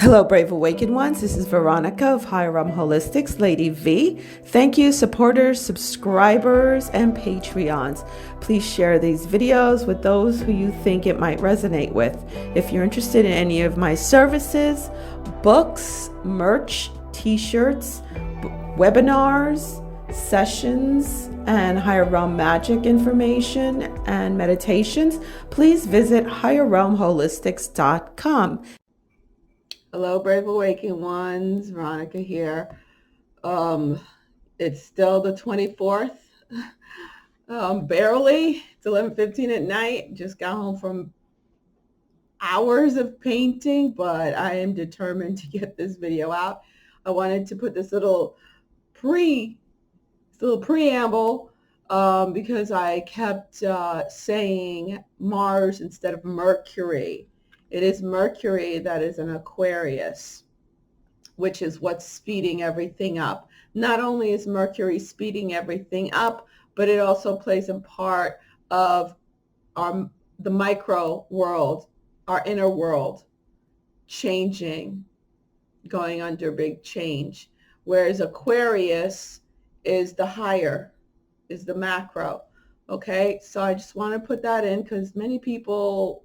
Hello, Brave Awakened Ones. This is Veronica of Higher Realm Holistics, Lady V. Thank you, supporters, subscribers, and Patreons. Please share these videos with those who you think it might resonate with. If you're interested in any of my services, books, merch, t-shirts, webinars, sessions, and higher realm magic information and meditations, please visit higherrealmholistics.com. Hello, Brave Awakened Ones. Veronica here. It's still the 24th. Barely. It's 11:15 at night. Just got home from hours of painting, but I am determined to get this video out. I wanted to put this little preamble because I kept saying Mars instead of Mercury. It is Mercury that is an Aquarius, which is what's speeding everything up. Not only is Mercury speeding everything up, but it also plays a part of the micro world, our inner world, changing, going under big change. Whereas Aquarius is the higher, is the macro. Okay, so I just want to put that in because many people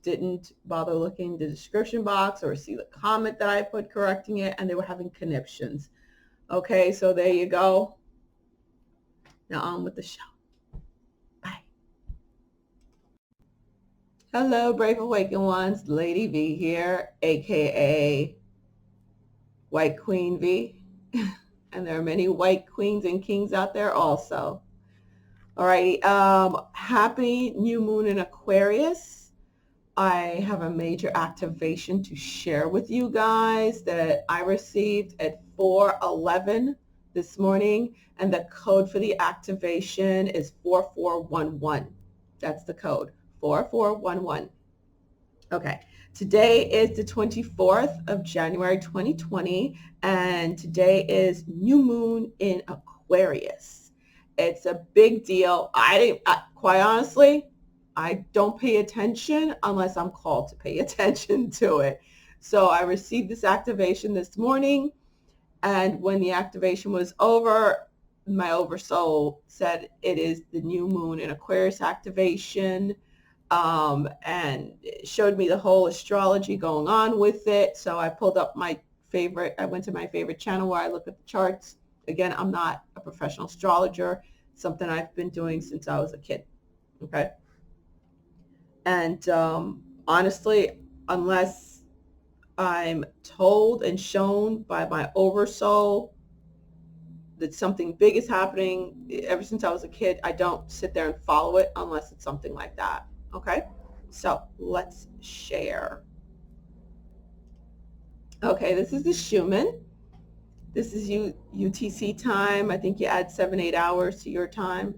didn't bother looking in the description box or see the comment that I put correcting it, and they were having conniptions. Okay, so there you go. Now on with the show. Bye. Hello, Brave Awakened Ones. Lady V here, aka White Queen V. And there are many white queens and kings out there also. All right, happy new moon in Aquarius. I have a major activation to share with you guys that I received at 4:11 this morning, and the code for the activation is 4411. That's the code, 4411. Okay, today is the 24th of January 2020, and today is new moon in Aquarius. It's a big deal. Quite honestly, I don't pay attention unless I'm called to pay attention to it. So I received this activation this morning, and when the activation was over, my oversoul said it is the new moon in Aquarius activation, and it showed me the whole astrology going on with it. So I pulled up I went to my favorite channel where I look at the charts. Again, I'm not a professional astrologer. It's something I've been doing since I was a kid. Okay. And honestly, unless I'm told and shown by my oversoul that something big is happening, ever since I was a kid, I don't sit there and follow it unless it's something like that. Okay, so let's share. Okay, this is the Schumann. This is UTC time. I think you add 7-8 hours to your time.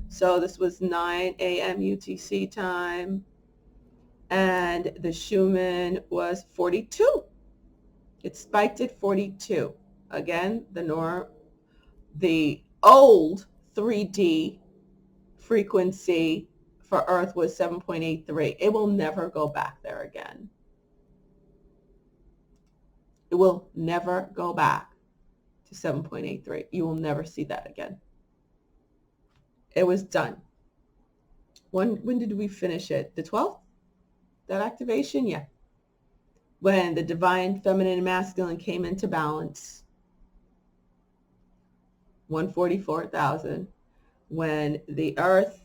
So this was 9 a.m. UTC time, and the Schumann was 42. It spiked at 42. Again, the old 3D frequency for Earth was 7.83. It will never go back there again. It will never go back to 7.83. You will never see that again. It was done. When did we finish it? The 12th? That activation? Yeah. When the divine feminine and masculine came into balance. 144,000. When the earth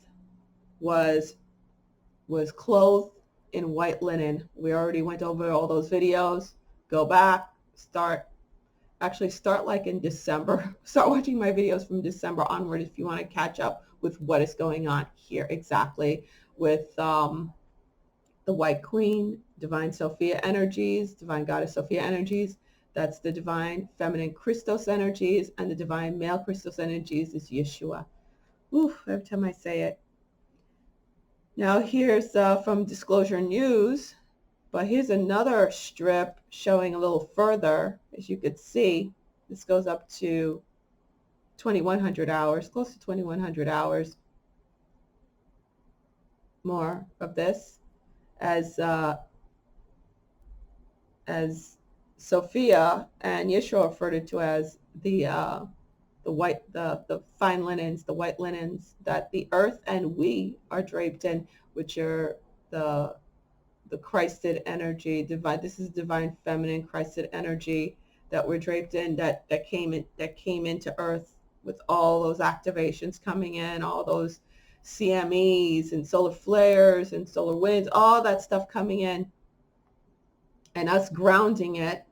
was clothed in white linen. We already went over all those videos. Go back, start like in December. Start watching my videos from December onward if you want to catch up with what is going on here exactly with the White Queen, Divine Sophia energies, Divine Goddess Sophia energies. That's the Divine Feminine Christos energies, and the Divine Male Christos energies is Yeshua. Oof, every time I say it. Now here's from Disclosure News, but here's another strip showing a little further. As you could see, this goes up to 2,100 hours, close to 2,100 hours. More of this as as Sophia and Yeshua referred it to as the fine linens, the white linens that the earth and we are draped in, which are the Christed energy, divine. This is divine feminine Christed energy that we're draped in, that came into earth with all those activations coming in, all those CMEs and solar flares and solar winds, all that stuff coming in, and us grounding it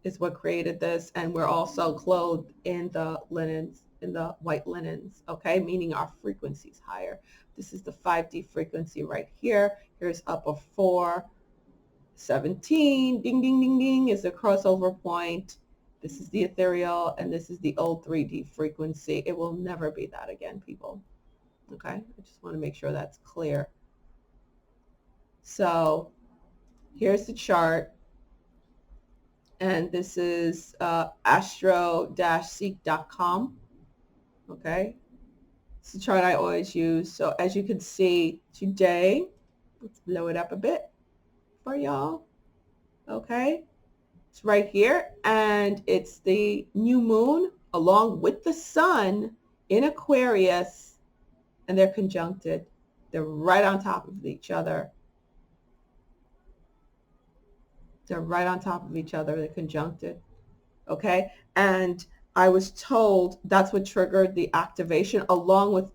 is what created this. And we're also clothed in the linens, in the white linens, okay, meaning our frequency is higher. This is the 5D frequency right here. Here's upper 4, 17, ding, ding, ding, ding, is the crossover point. This is the ethereal, and this is the old 3D frequency. It will never be that again, people. Okay, I just want to make sure that's clear. So here's the chart. And this is astro-seek.com. Okay, it's the chart I always use. So as you can see today, let's blow it up a bit for y'all. Okay, it's right here, and it's the new moon along with the sun in Aquarius, and they're conjuncted. They're right on top of each other. They're right on top of each other. They're conjuncted. Okay. And I was told that's what triggered the activation, along with,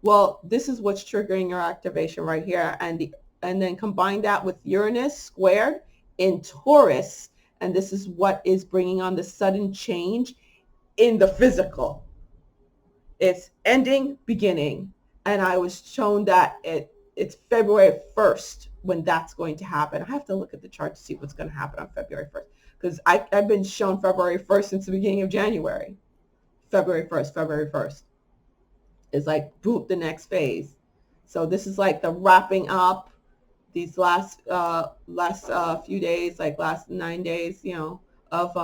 well, this is what's triggering your activation right here. And then combine that with Uranus squared in Taurus. And this is what is bringing on the sudden change in the physical. It's ending, beginning. And I was shown that it's February 1st when that's going to happen. I have to look at the chart to see what's going to happen on February 1st, because I've been shown February 1st since the beginning of January. February 1st is like boot the next phase. So this is like the wrapping up these last few days, like last 9 days, you know, of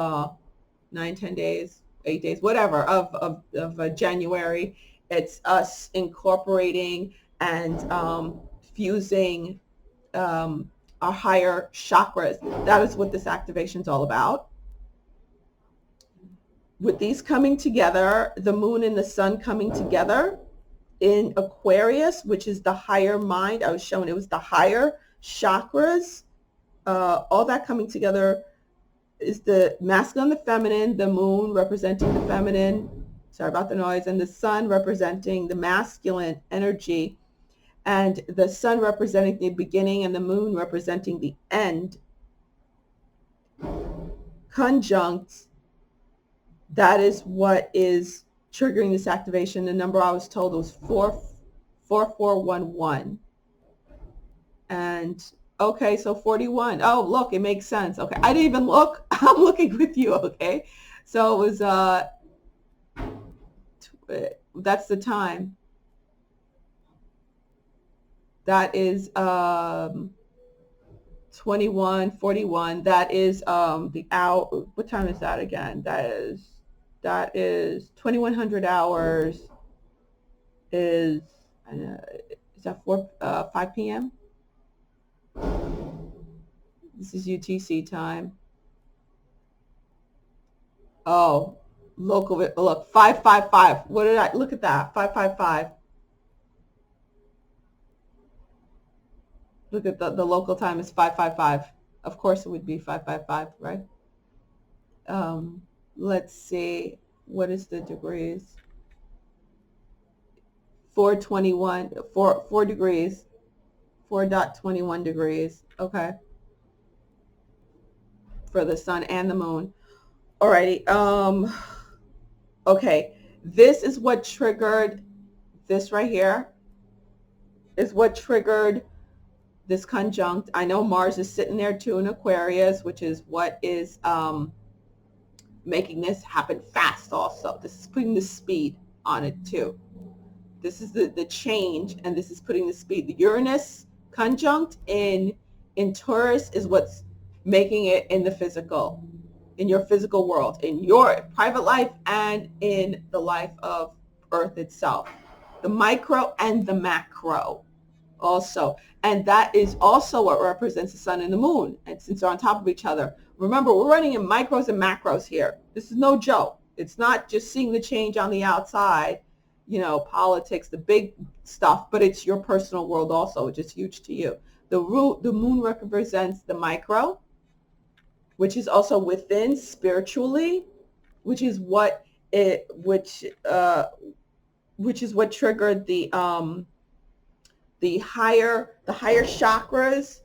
9, 10 days, 8 days, whatever, of January. It's us incorporating and fusing our higher chakras. That is what this activation is all about. With these coming together, the moon and the sun coming together in Aquarius, which is the higher mind. I was showing it was the higher chakras. All that coming together is the masculine, the feminine, the moon representing the feminine. Sorry about the noise. And the sun representing the masculine energy, and the sun representing the beginning and the moon representing the end. Conjunct, that is what is triggering this activation. The number I was told was 4411. And okay, so 41. Oh, look, it makes sense. Okay, I didn't even look. I'm looking with you, okay? So it was, that's the time. That is 21:41. That is the hour. What time is that again? That is 2100 hours. Is that 5 p.m.? This is UTC time. Oh, local. Look, 555. What did I look at that? 555. Look at the local time is 555. Of course it would be 555, right? Let's see. What is the degrees? 421, 4 degrees, 4.21 degrees. Okay. For the sun and the moon. Alrighty. Okay. This is what triggered this right here. Is what triggered this conjunct. I know Mars is sitting there too in Aquarius, which is what is making this happen fast also. This is putting the speed on it too. This is the change, and this is putting the speed. The Uranus conjunct in Taurus is what's making it in the physical, in your physical world, in your private life and in the life of Earth itself. The micro and the macro. also. And that is also what represents the sun and the moon. And since they're on top of each other, remember, we're running in micros and macros here. This is no joke. It's not just seeing the change on the outside, you know, politics, the big stuff, but it's your personal world also, which is huge to you. The moon represents the micro, which is also within spiritually, which is what it, which is what triggered the higher chakras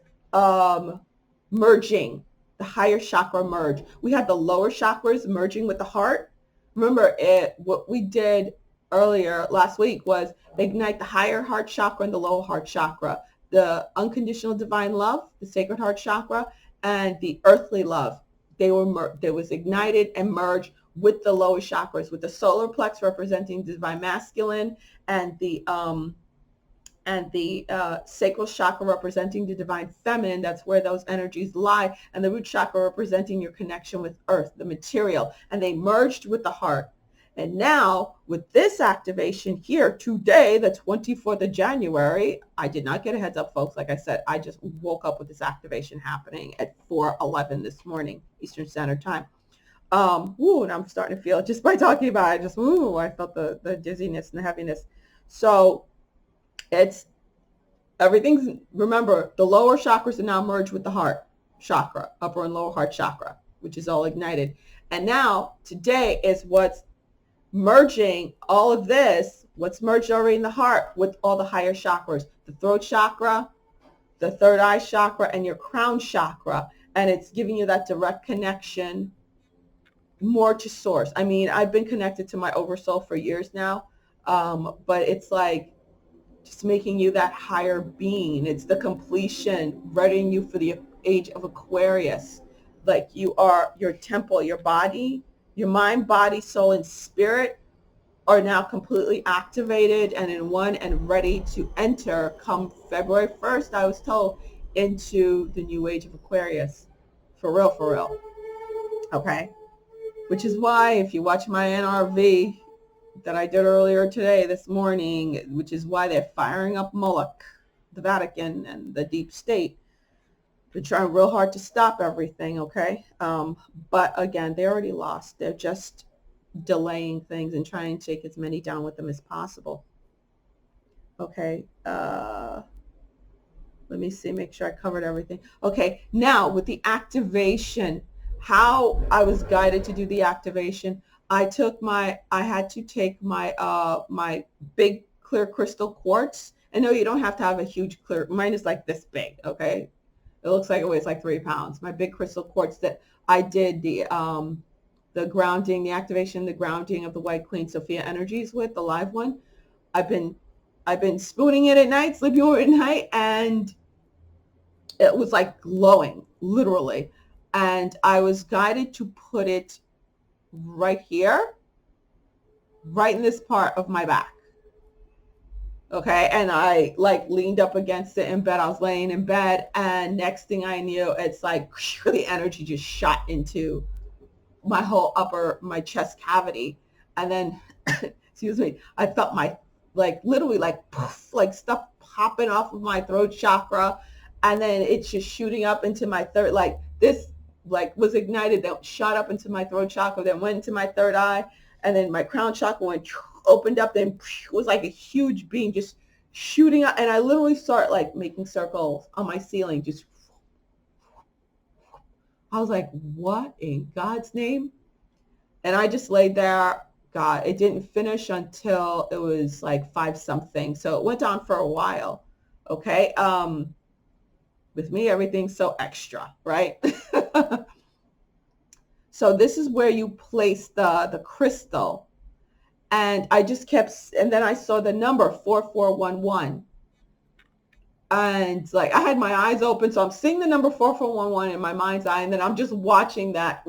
merging, the higher chakra merge. We had the lower chakras merging with the heart. Remember, what we did earlier last week was ignite the higher heart chakra and the lower heart chakra, the unconditional divine love, the sacred heart chakra, and the earthly love. They was ignited and merged with the lower chakras, with the solar plex representing divine masculine, and the sacral chakra representing the divine feminine. That's where those energies lie. And the root chakra representing your connection with earth, the material. And they merged with the heart. And now with this activation here today, the 24th of January, I did not get a heads up, folks. Like I said, I just woke up with this activation happening at 4:11 this morning, Eastern Standard Time. And I'm starting to feel it just by talking about it. I felt the dizziness and the heaviness. So it's everything's, remember, the lower chakras are now merged with the heart chakra, upper and lower heart chakra, which is all ignited. And now today is what's merging all of this, what's merged already in the heart with all the higher chakras, the throat chakra, the third eye chakra, and your crown chakra. And it's giving you that direct connection more to source. I mean, I've been connected to my oversoul for years now, but it's like just making you that higher being. It's the completion, readying you for the age of Aquarius. Like you are, your temple, your body, your mind, body, soul, and spirit are now completely activated and in one and ready to enter come February 1st, I was told, into the new age of Aquarius. For real, for real. Okay. Which is why if you watch my NRV that I did earlier today, this morning, which is why they're firing up Moloch, the Vatican, and the deep state. They're trying real hard to stop everything, okay? But again, they already lost. They're just delaying things and trying to take as many down with them as possible. Okay. Let me see, make sure I covered everything. Okay, now with the activation, how I was guided to do the activation, I had to take my my big clear crystal quartz. And no, you don't have to have a huge clear, mine is like this big, okay? It looks like it weighs like 3 pounds. My big crystal quartz that I did the grounding, the activation, the grounding of the White Queen Sophia energies with, the live one. I've been spooning it at night, sleeping over at night, and it was like glowing, literally. And I was guided to put it right here, right in this part of my back. Okay. And I like leaned up against it in bed. I was laying in bed, and next thing I knew, it's like the energy just shot into my whole my chest cavity. And then, excuse me, I felt my, like literally like poof, like stuff popping off of my throat chakra. And then it's just shooting up into my third, like this, like was ignited, that shot up into my throat chakra, then went into my third eye, and then my crown chakra went, opened up, then it was like a huge beam just shooting up. And I literally start like making circles on my ceiling. Just, I was like, what in God's name? And I just laid there. God, it didn't finish until it was like 5 something. So it went on for a while. Okay. With me, everything's so extra, right? So this is where you place the crystal. And I just kept, and then I saw the number 4411. And like I had my eyes open, so I'm seeing the number 4411 in my mind's eye, and then I'm just watching that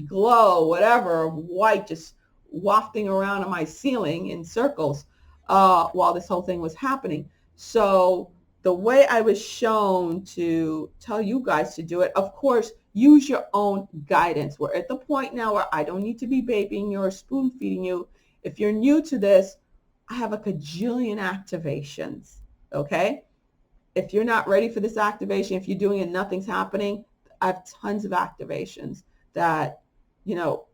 glow, whatever, white, just wafting around on my ceiling in circles while this whole thing was happening. So the way I was shown to tell you guys to do it, of course, use your own guidance. We're at the point now where I don't need to be babying you or spoon feeding you. If you're new to this, I have a cajillion activations. Okay? If you're not ready for this activation, if you're doing it and nothing's happening, I have tons of activations that, you know,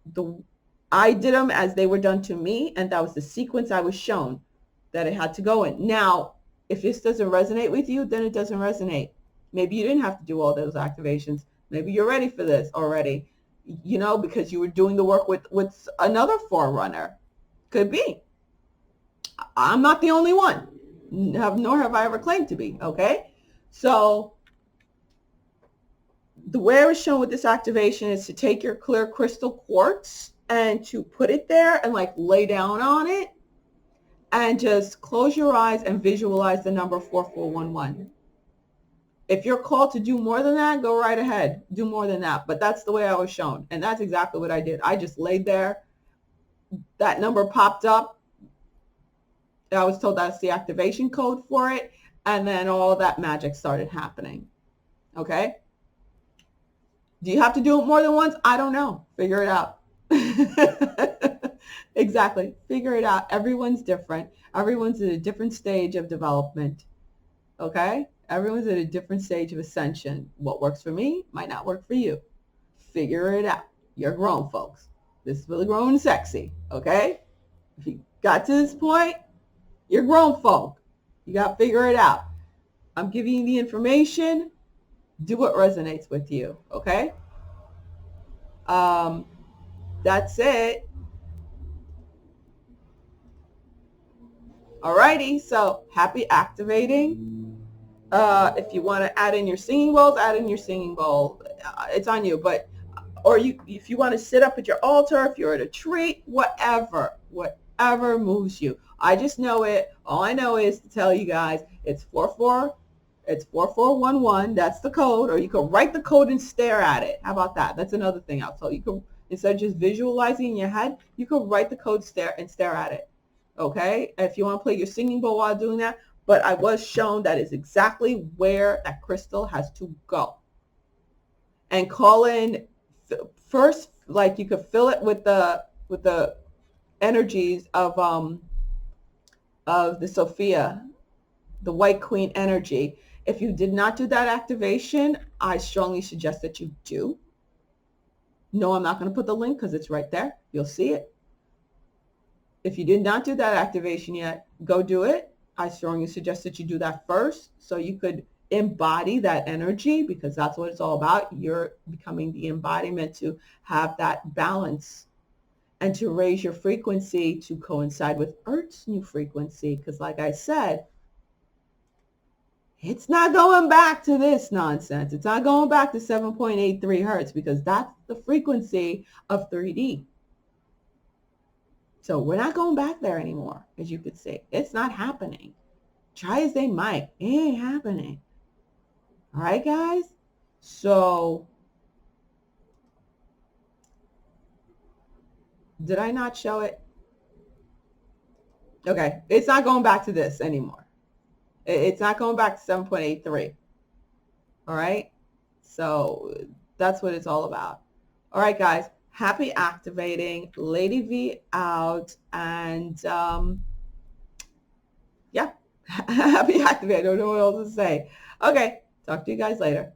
I did them as they were done to me, and that was the sequence I was shown that it had to go in. Now, if this doesn't resonate with you, then it doesn't resonate. Maybe you didn't have to do all those activations. Maybe you're ready for this already, you know, because you were doing the work with another forerunner. Could be. I'm not the only one, nor have I ever claimed to be, okay? So the way I was shown with this activation is to take your clear crystal quartz and to put it there and like lay down on it and just close your eyes and visualize the number 4411. If you're called to do more than that, go right ahead. Do more than that. But that's the way I was shown. And that's exactly what I did. I just laid there. That number popped up. I was told that's the activation code for it. And then all that magic started happening. Okay? Do you have to do it more than once? I don't know. Figure it out. Exactly. Figure it out. Everyone's different. Everyone's at a different stage of development. Okay? Everyone's at a different stage of ascension. What works for me might not work for you. Figure it out. You're grown, folks. This is really grown and sexy. Okay? If you got to this point, you're grown folk. You got to figure it out. I'm giving you the information. Do what resonates with you. Okay? That's it. Alrighty, so happy activating. If you want to add in your singing bowls, add in your singing bowl. It's on you, but or if you want to sit up at your altar, if you're at a tree, whatever moves you. I just know it. All I know is to tell you guys it's 4411. That's the code, or you can write the code and stare at it. How about that? That's another thing I'll tell you. You can, instead of just visualizing in your head, you can write the code, stare at it. Okay? If you want to play your singing bowl while doing that, but I was shown that is exactly where that crystal has to go. And call in first, like you could fill it with the energies of the Sophia, the White Queen energy. If you did not do that activation, I strongly suggest that you do. No, I'm not going to put the link because it's right there. You'll see it. If you did not do that activation yet, go do it. I strongly suggest that you do that first so you could embody that energy, because that's what it's all about. You're becoming the embodiment to have that balance and to raise your frequency to coincide with Earth's new frequency. Because like I said, it's not going back to this nonsense. It's not going back to 7.83 hertz, because that's the frequency of 3D. So we're not going back there anymore, as you could see. It's not happening. Try as they might, it ain't happening. All right, guys? So did I not show it? Okay, it's not going back to this anymore. It's not going back to 7.83. All right? So that's what it's all about. All right, guys. Happy activating. Lady V out. And yeah, happy activating. I don't know what else to say. Okay, talk to you guys later.